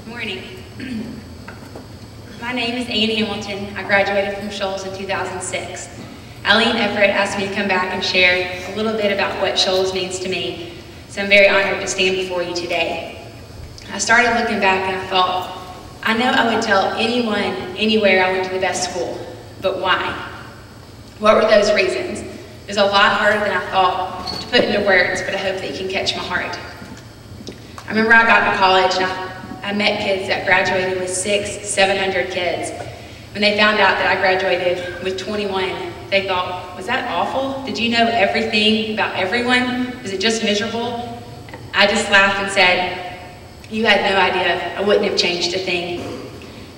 Morning. My name is AnneHamilton. I graduated from Shoals in 2006. Eileen Everett asked me to come back and share a little bit about what Shoals means to me, so I'm very honored to stand before you today. I started looking back and I thought, I know I would tell anyone, anywhere I went to the best school, but why? What were those reasons? It was a lot harder than I thought to put into words, but I hope that you can catch my heart. I remember I got to college and I met kids that graduated with 700 kids. When they found out that I graduated with 21, they thought, was that awful? Did you know everything about everyone? Was it just miserable? I just laughed and said, you had no idea. I wouldn't have changed a thing.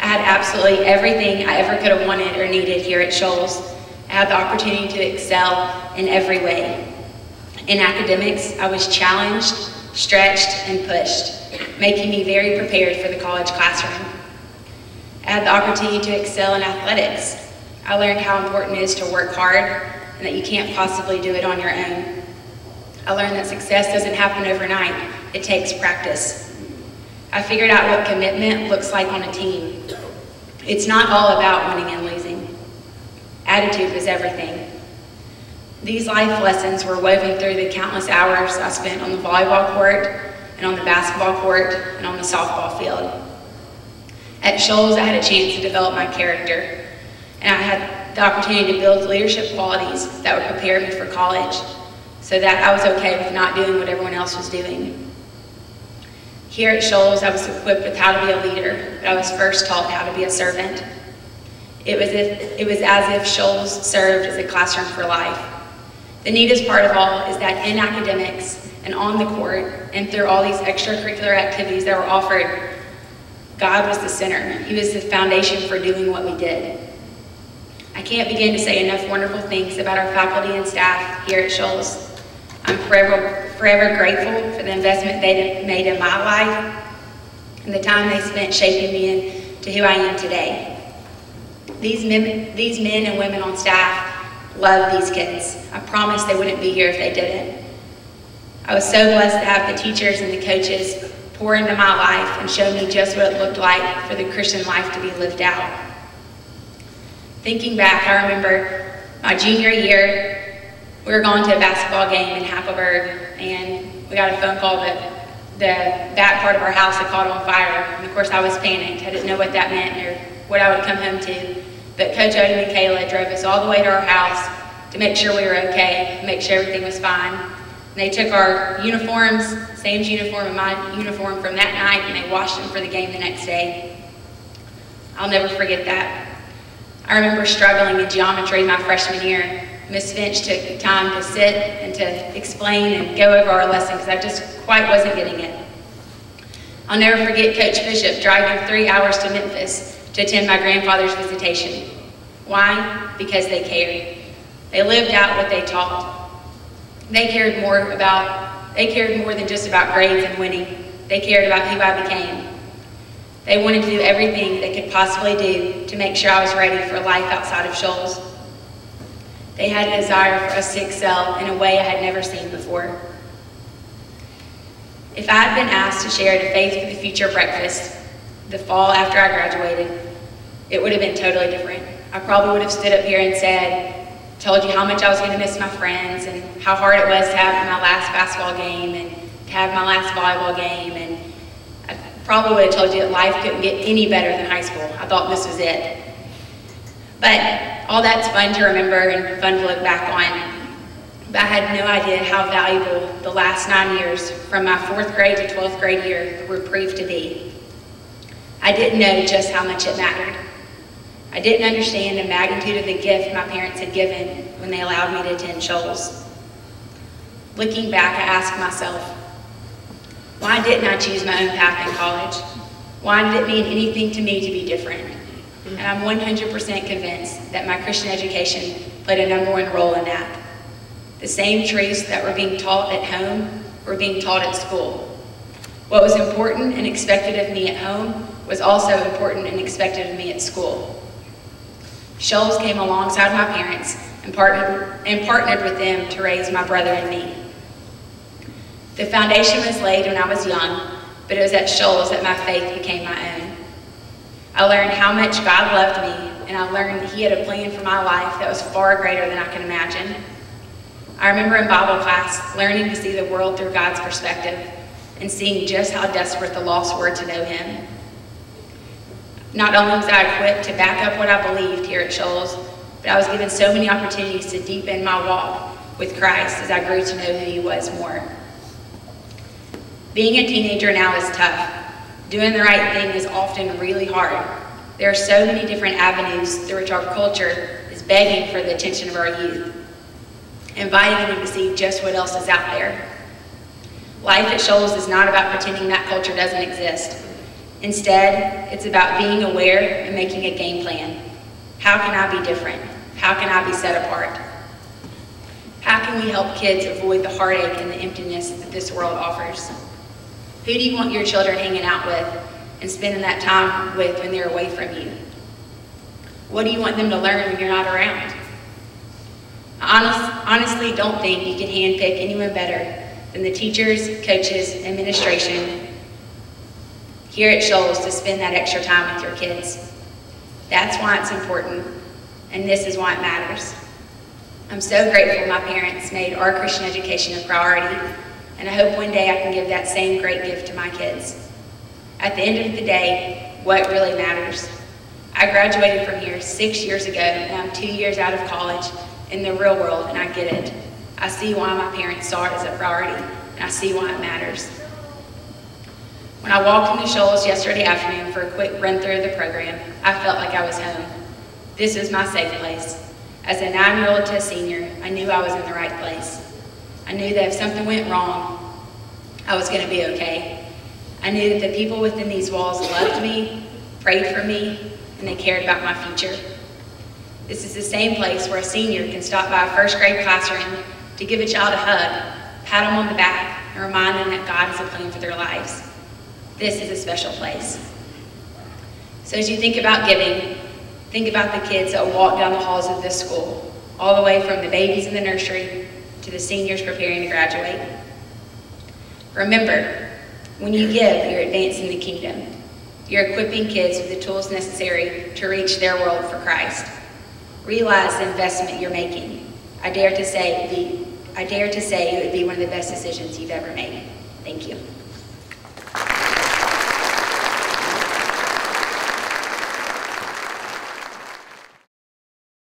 I had absolutely everything I ever could have wanted or needed here at Shoals. I had the opportunity to excel in every way. In academics, I was challenged, stretched, and pushed, making me very prepared for the college classroom. I had the opportunity to excel in athletics. I learned how important it is to work hard and that you can't possibly do it on your own. I learned that success doesn't happen overnight, it takes practice. I figured out what commitment looks like on a team. It's not all about winning and losing. Attitude was everything. These life lessons were woven through the countless hours I spent on the volleyball court and on the basketball court and on the softball field. At Shoals, I had a chance to develop my character, and I had the opportunity to build leadership qualities that would prepare me for college so that I was okay with not doing what everyone else was doing. Here at Shoals, I was equipped with how to be a leader, but I was first taught how to be a servant. It was as if Shoals served as a classroom for life. The neatest part of all is that in academics and on the court and through all these extracurricular activities that were offered, God was the center. He was the foundation for doing what we did. I can't begin to say enough wonderful things about our faculty and staff here at Shoals. I'm forever grateful for the investment they made in my life and the time they spent shaping me into who I am today. These men and women on staff love these kids. I promise they wouldn't be here if they didn't. I was so blessed to have the teachers and the coaches pour into my life and show me just what it looked like for the Christian life to be lived out. Thinking back, I remember my junior year, we were going to a basketball game in Happelburg, and we got a phone call that the back part of our house had caught on fire. And of course, I was panicked. I didn't know what that meant or what I would come home to. But Coach Odom and Kayla drove us all the way to our house to make sure we were okay, make sure everything was fine. And they took our uniforms, Sam's uniform and my uniform from that night, and they washed them for the game the next day. I'll never forget that. I remember struggling in geometry my freshman year. Miss Finch took time to sit and to explain and go over our lesson because I just quite wasn't getting it. I'll never forget Coach Bishop driving 3 hours to Memphis to attend my grandfather's visitation. Why? Because they cared. They lived out what they taught. They cared more than just about grades and winning. They cared about who I became. They wanted to do everything they could possibly do to make sure I was ready for life outside of Shoals. They had a desire for us to excel in a way I had never seen before. If I had been asked to share at a Faith for the Future breakfast the fall after I graduated, it would have been totally different. I probably would have stood up here and told you how much I was going to miss my friends and how hard it was to have my last basketball game and to have my last volleyball game, and I probably would have told you that life couldn't get any better than high school. I thought this was it. But all that's fun to remember and fun to look back on. But I had no idea how valuable the last 9 years from my 4th grade to 12th grade year were proved to be. I didn't know just how much it mattered. I didn't understand the magnitude of the gift my parents had given when they allowed me to attend Shoals. Looking back, I asked myself, why didn't I choose my own path in college? Why did it mean anything to me to be different? And I'm 100% convinced that my Christian education played a #1 role in that. The same truths that were being taught at home were being taught at school. What was important and expected of me at home was also important and expected of me at school. Shoals came alongside my parents and partnered with them to raise my brother and me. The foundation was laid when I was young, but it was at Shoals that my faith became my own. I learned how much God loved me, and I learned that He had a plan for my life that was far greater than I can imagine. I remember in Bible class learning to see the world through God's perspective and seeing just how desperate the lost were to know Him. Not only was I equipped to back up what I believed here at Shoals, but I was given so many opportunities to deepen my walk with Christ as I grew to know who He was more. Being a teenager now is tough. Doing the right thing is often really hard. There are so many different avenues through which our culture is begging for the attention of our youth, inviting them to see just what else is out there. Life at Shoals is not about pretending that culture doesn't exist. Instead, it's about being aware and making a game plan. How can I be different? How can I be set apart? How can we help kids avoid the heartache and the emptiness that this world offers? Who do you want your children hanging out with and spending that time with when they're away from you? What do you want them to learn when you're not around? I honestly don't think you can handpick anyone better than the teachers, coaches, administration here at Shoals to spend that extra time with your kids. That's why it's important, and this is why it matters. I'm so grateful my parents made our Christian education a priority, and I hope one day I can give that same great gift to my kids. At the end of the day, what really matters? I graduated from here 6 years ago, and I'm 2 years out of college in the real world, and I get it. I see why my parents saw it as a priority, and I see why it matters. When I walked into Shoals yesterday afternoon for a quick run through of the program, I felt like I was home. This was my safe place. As a 9-year-old to a senior, I knew I was in the right place. I knew that if something went wrong, I was going to be okay. I knew that the people within these walls loved me, prayed for me, and they cared about my future. This is the same place where a senior can stop by a first grade classroom to give a child a hug, pat them on the back, and remind them that God has a plan for their lives. This is a special place. So as you think about giving, think about the kids that walk down the halls of this school, all the way from the babies in the nursery to the seniors preparing to graduate. Remember, when you give, you're advancing the kingdom. You're equipping kids with the tools necessary to reach their world for Christ. Realize the investment you're making. I dare to say it would be one of the best decisions you've ever made. Thank you.